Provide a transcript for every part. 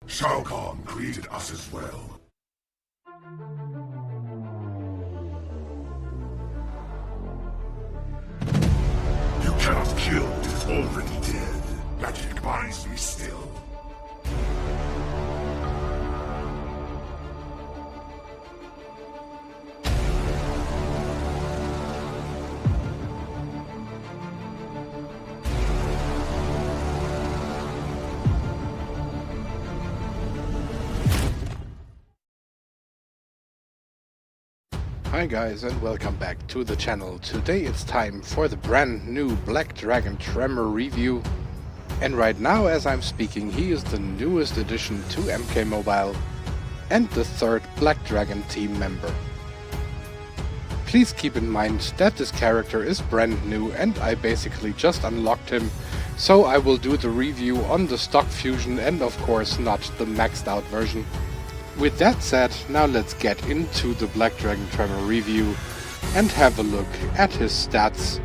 Shao Kahn created us as well. You cannot kill what is already dead. Magic binds me still. Hi guys and welcome back to the channel. Today it's time for the brand new Black Dragon Tremor review. And right now as I'm speaking, he is the newest addition to MK Mobile and the third Black Dragon team member. Please keep in mind that this character is brand new and I basically just unlocked him, so I will do the review on the stock fusion and of course not the maxed out version. With that said, now let's get into the Black Dragon Tremor review and have a look at his stats,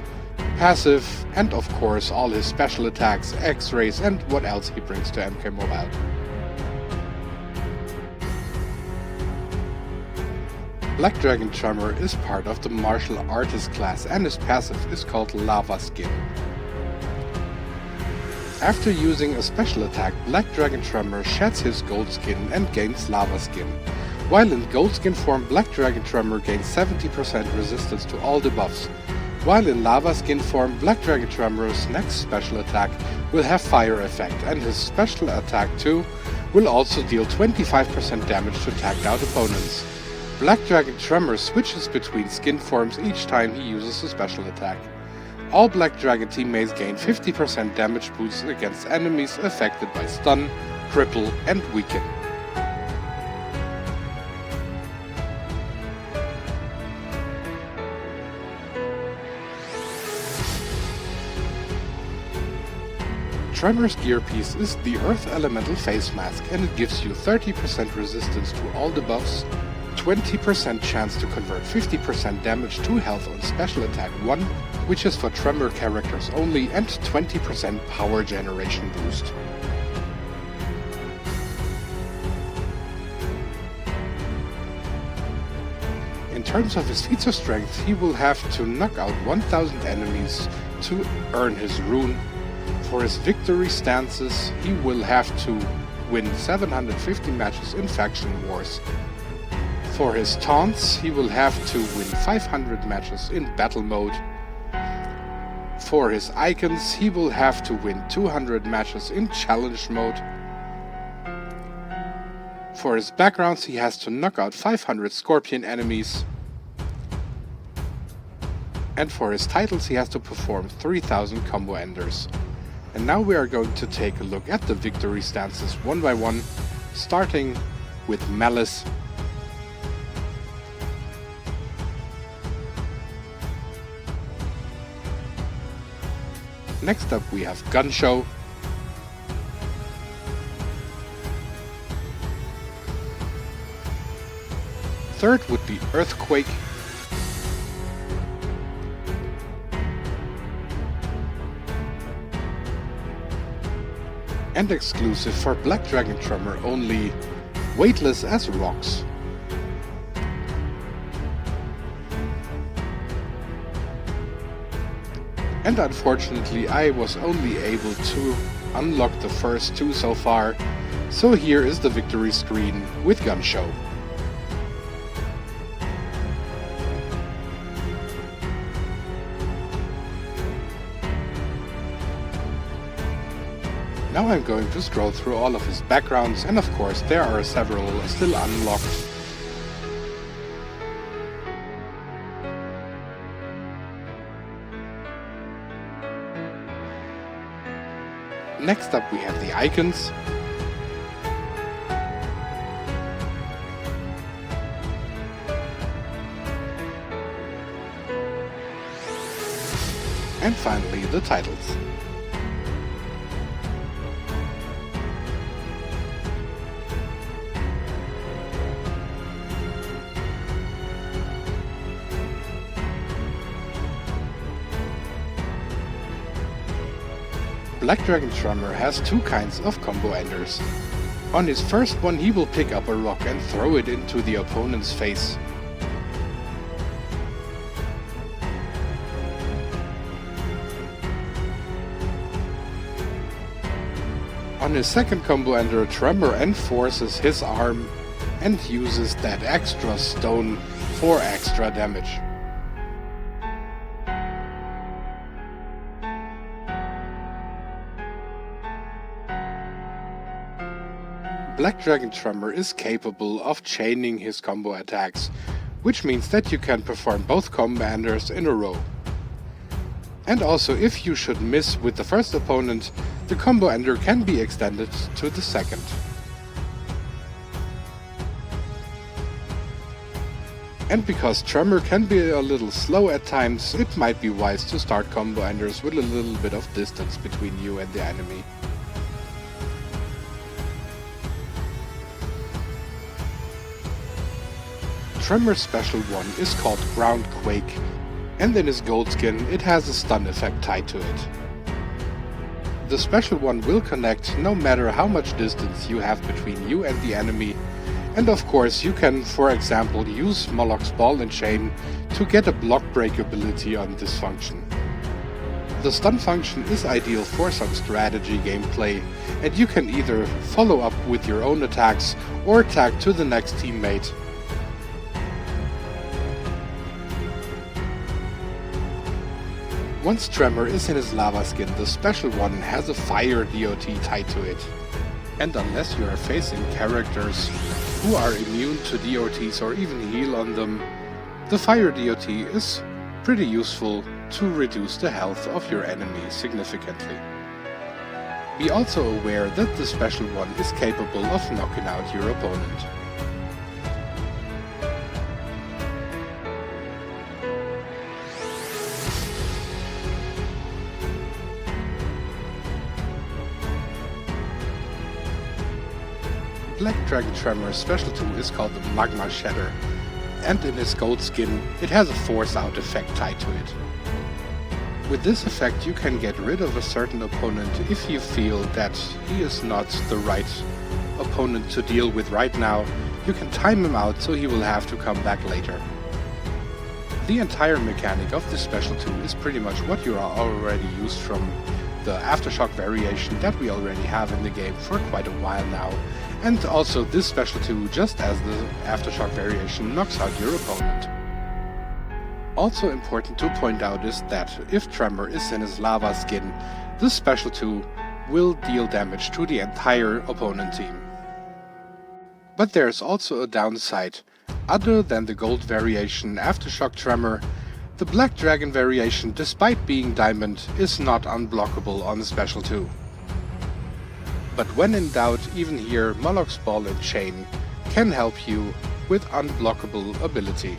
passive, and of course all his special attacks, X-rays, and what else he brings to MK Mobile. Black Dragon Tremor is part of the martial artist class and his passive is called Lava Skin. After using a special attack, Black Dragon Tremor sheds his gold skin and gains lava skin. While in gold skin form, Black Dragon Tremor gains 70% resistance to all debuffs. While in lava skin form, Black Dragon Tremor's next special attack will have fire effect, and his special attack 2 will also deal 25% damage to tagged out opponents. Black Dragon Tremor switches between skin forms each time he uses a special attack. All Black Dragon teammates gain 50% damage boosts against enemies affected by stun, cripple, and weaken. Tremor's gear piece is the Earth Elemental Face Mask and it gives you 30% resistance to all debuffs, 20% chance to convert 50% damage to health on special attack 1, which is for Tremor characters only, and 20% power generation boost. In terms of his feats of strength, he will have to knock out 1000 enemies to earn his rune. For his victory stances, he will have to win 750 matches in faction wars. For his taunts, he will have to win 500 matches in battle mode. For his icons, he will have to win 200 matches in challenge mode. For his backgrounds, he has to knock out 500 scorpion enemies. And for his titles, he has to perform 3000 combo enders. And now we are going to take a look at the victory stances one by one, starting with Malice. Next up we have Gun Show. Third would be Earthquake. And exclusive for Black Dragon Tremor only, Weightless as Rocks. And unfortunately I was only able to unlock the first two so far, so here is the victory screen with Gun Show. Now I'm going to scroll through all of his backgrounds, and of course there are several still unlocked. Next up we have the icons. And finally the titles. Black Dragon Tremor has two kinds of combo enders. On his first one, he will pick up a rock and throw it into the opponent's face. On his second combo ender, Tremor enforces his arm and uses that extra stone for extra damage. Black Dragon Tremor is capable of chaining his combo attacks, which means that you can perform both combo enders in a row. And also, if you should miss with the first opponent, the combo ender can be extended to the second. And because Tremor can be a little slow at times, it might be wise to start combo enders with a little bit of distance between you and the enemy. Tremor's special one is called Ground Quake, and in his gold skin it has a stun effect tied to it. The special one will connect no matter how much distance you have between you and the enemy, and of course you can, for example, use Moloch's Ball and Chain to get a block break ability on this function. The stun function is ideal for some strategy gameplay, and you can either follow up with your own attacks or tag to the next teammate. Once Tremor is in his lava skin, the special one has a fire DOT tied to it. And unless you are facing characters who are immune to DOTs or even heal on them, the fire DOT is pretty useful to reduce the health of your enemy significantly. Be also aware that the special one is capable of knocking out your opponent. Black Dragon Tremor's special 2 is called the Magma Shatter, and in his gold skin it has a force out effect tied to it. With this effect you can get rid of a certain opponent if you feel that he is not the right opponent to deal with right now. You can time him out so he will have to come back later. The entire mechanic of this special 2 is pretty much what you are already used from the Aftershock variation that we already have in the game for quite a while now. And also this special 2, just as the Aftershock variation, knocks out your opponent. Also important to point out is that if Tremor is in his lava skin, this special 2 will deal damage to the entire opponent team. But there's also a downside. Other than the gold variation Aftershock Tremor, the Black Dragon variation, despite being diamond, is not unblockable on special 2. But when in doubt, even here Moloch's Ball and Chain can help you with unblockable ability.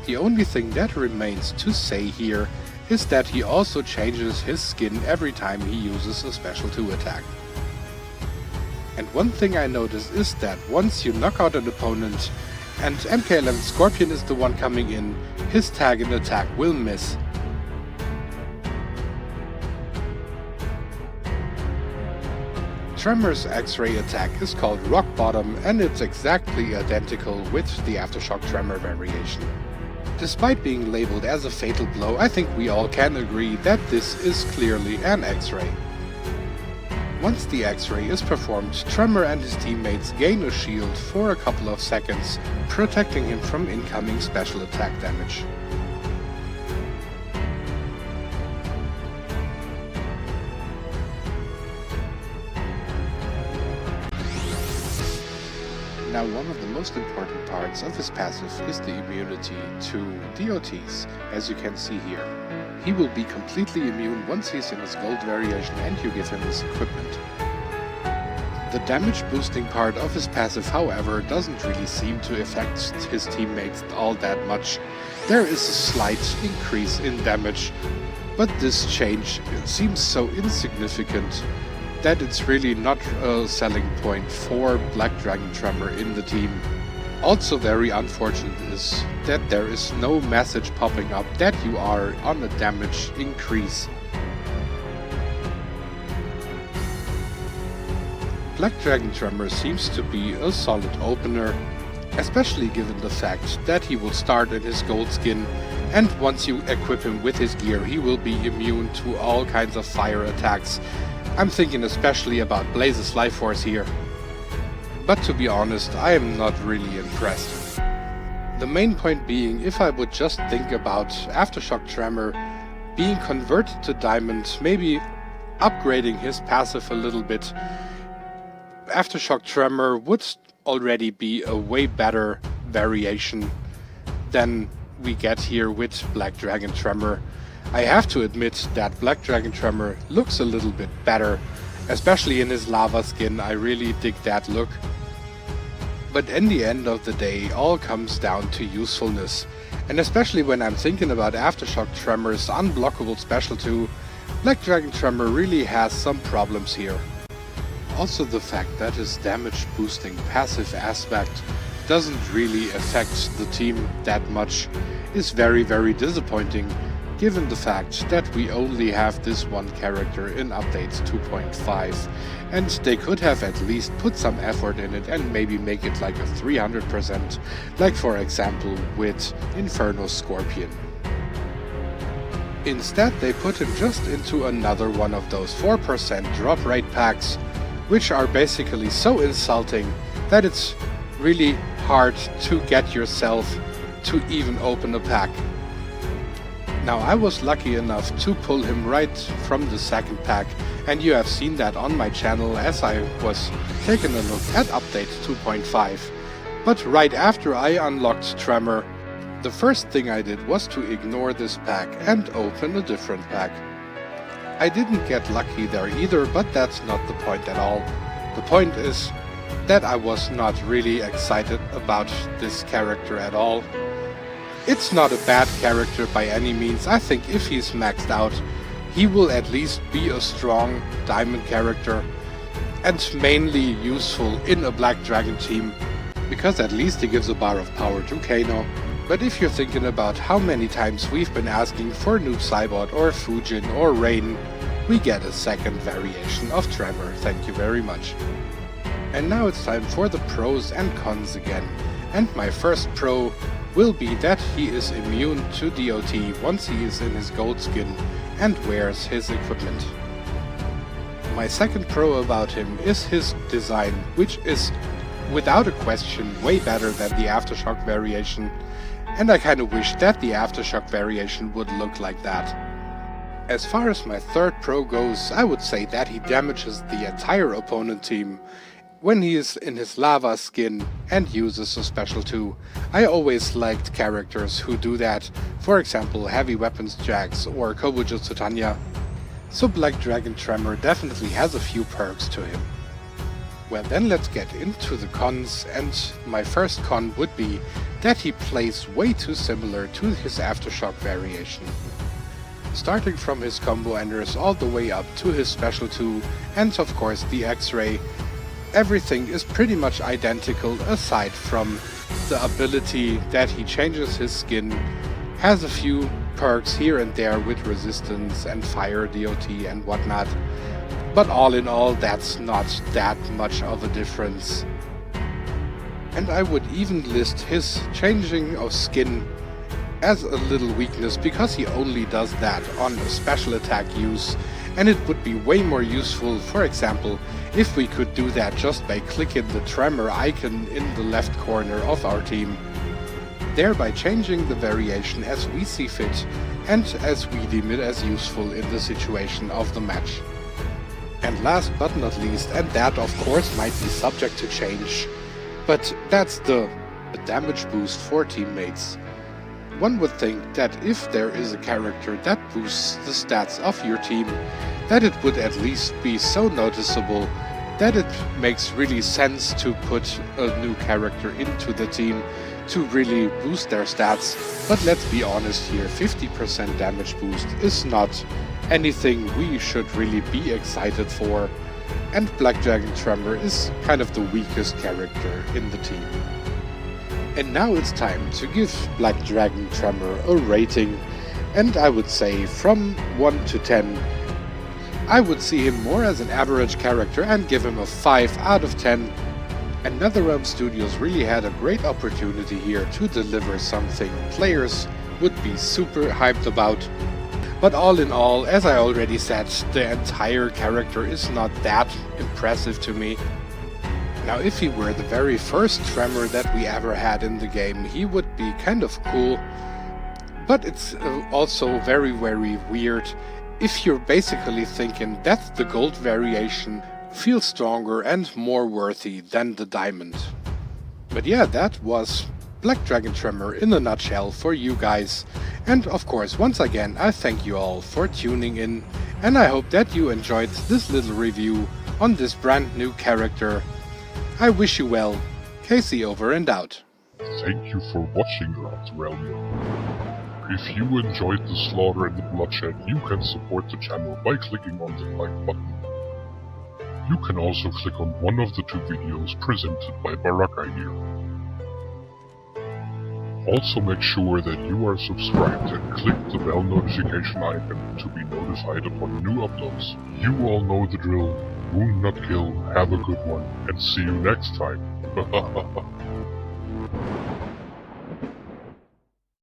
The only thing that remains to say here is that he also changes his skin every time he uses a special 2 attack. And one thing I noticed is that once you knock out an opponent and MK11 Scorpion is the one coming in, his tag and attack will miss. Tremor's X-ray attack is called Rock Bottom, and it's exactly identical with the Aftershock Tremor variation. Despite being labeled as a fatal blow, I think we all can agree that this is clearly an X-ray. Once the X-ray is performed, Tremor and his teammates gain a shield for a couple of seconds, protecting him from incoming special attack damage. Now, one of the most important parts of his passive is the immunity to DOTs, as you can see here. He will be completely immune once he's in his gold variation and you give him his equipment. The damage boosting part of his passive, however, doesn't really seem to affect his teammates all that much. There is a slight increase in damage, but this change seems so insignificant that it's really not a selling point for Black Dragon Tremor in the team. Also very unfortunate is that there is no message popping up that you are on a damage increase. Black Dragon Tremor seems to be a solid opener, especially given the fact that he will start in his gold skin, and once you equip him with his gear he will be immune to all kinds of fire attacks. I'm thinking especially about Blaze's Life Force here. But to be honest, I am not really impressed. The main point being, if I would just think about Aftershock Tremor being converted to Diamond, maybe upgrading his passive a little bit, Aftershock Tremor would already be a way better variation than we get here with Black Dragon Tremor. I have to admit that Black Dragon Tremor looks a little bit better, especially in his lava skin. I really dig that look. But in the end of the day, all comes down to usefulness, and especially when I'm thinking about Aftershock Tremor's unblockable special 2, Black Dragon Tremor really has some problems here. Also, the fact that his damage boosting passive aspect doesn't really affect the team that much is very disappointing, given the fact that we only have this one character in update 2.5, and they could have at least put some effort in it and maybe make it like a 300%, like for example with Inferno Scorpion. Instead they put him just into another one of those 4% drop rate packs, which are basically so insulting that it's really hard to get yourself to even open a pack. Now, I was lucky enough to pull him right from the second pack, and you have seen that on my channel as I was taking a look at update 2.5. But right after I unlocked Tremor, the first thing I did was to ignore this pack and open a different pack. I didn't get lucky there either, but that's not the point at all. The point is that I was not really excited about this character at all. It's not a bad character by any means. I think if he's maxed out, he will at least be a strong diamond character and mainly useful in a Black Dragon team, because at least he gives a bar of power to Kano. But if you're thinking about how many times we've been asking for Noob Saibot or Fujin or Rain, we get a second variation of Tremor. Thank you very much. And now it's time for the pros and cons again. And my first pro will be that he is immune to DOT once he is in his gold skin and wears his equipment. My second pro about him is his design, which is without a question way better than the Aftershock variation, and I kinda wish that the Aftershock variation would look like that. As far as my third pro goes, I would say that he damages the entire opponent team when he is in his lava skin and uses a special 2. I always liked characters who do that, for example Heavy Weapons Jax or Kobujutsu Tanya. So Black Dragon Tremor definitely has a few perks to him. Well, then let's get into the cons, and my first con would be that he plays way too similar to his Aftershock variation. Starting from his combo enders all the way up to his special 2 and of course the X-Ray, everything is pretty much identical aside from the ability that he changes his skin, has a few perks here and there with resistance and fire DOT and whatnot, but all in all that's not that much of a difference. And I would even list his changing of skin as a little weakness, because he only does that on a special attack use, and it would be way more useful, for example, if we could do that just by clicking the Tremor icon in the left corner of our team, thereby changing the variation as we see fit and as we deem it as useful in the situation of the match. And last but not least, and that of course might be subject to change, but that's the damage boost for teammates. One would think that if there is a character that boosts the stats of your team, that it would at least be so noticeable that it makes really sense to put a new character into the team to really boost their stats. But let's be honest here, 50% damage boost is not anything we should really be excited for, and Black Dragon Tremor is kind of the weakest character in the team. And now it's time to give Black Dragon Tremor a rating, and I would say from 1 to 10, I would see him more as an average character and give him a 5 out of 10. And NetherRealm Studios really had a great opportunity here to deliver something players would be super hyped about. But all in all, as I already said, the entire character is not that impressive to me. Now, if he were the very first Tremor that we ever had in the game, he would be kind of cool. But it's also very weird if you're basically thinking that the gold variation feels stronger and more worthy than the diamond. But yeah, that was Black Dragon Tremor in a nutshell for you guys. And of course, once again, I thank you all for tuning in, and I hope that you enjoyed this little review on this brand new character. I wish you well. Casey over and out. Thank you for watching, Realm. If you enjoyed the slaughter and the bloodshed, you can support the channel by clicking on the like button. You can also click on one of the 2 videos presented by Baraka here. Also make sure that you are subscribed and click the bell notification icon to be notified upon new uploads. You all know the drill. Wound not kill, have a good one, and see you next time.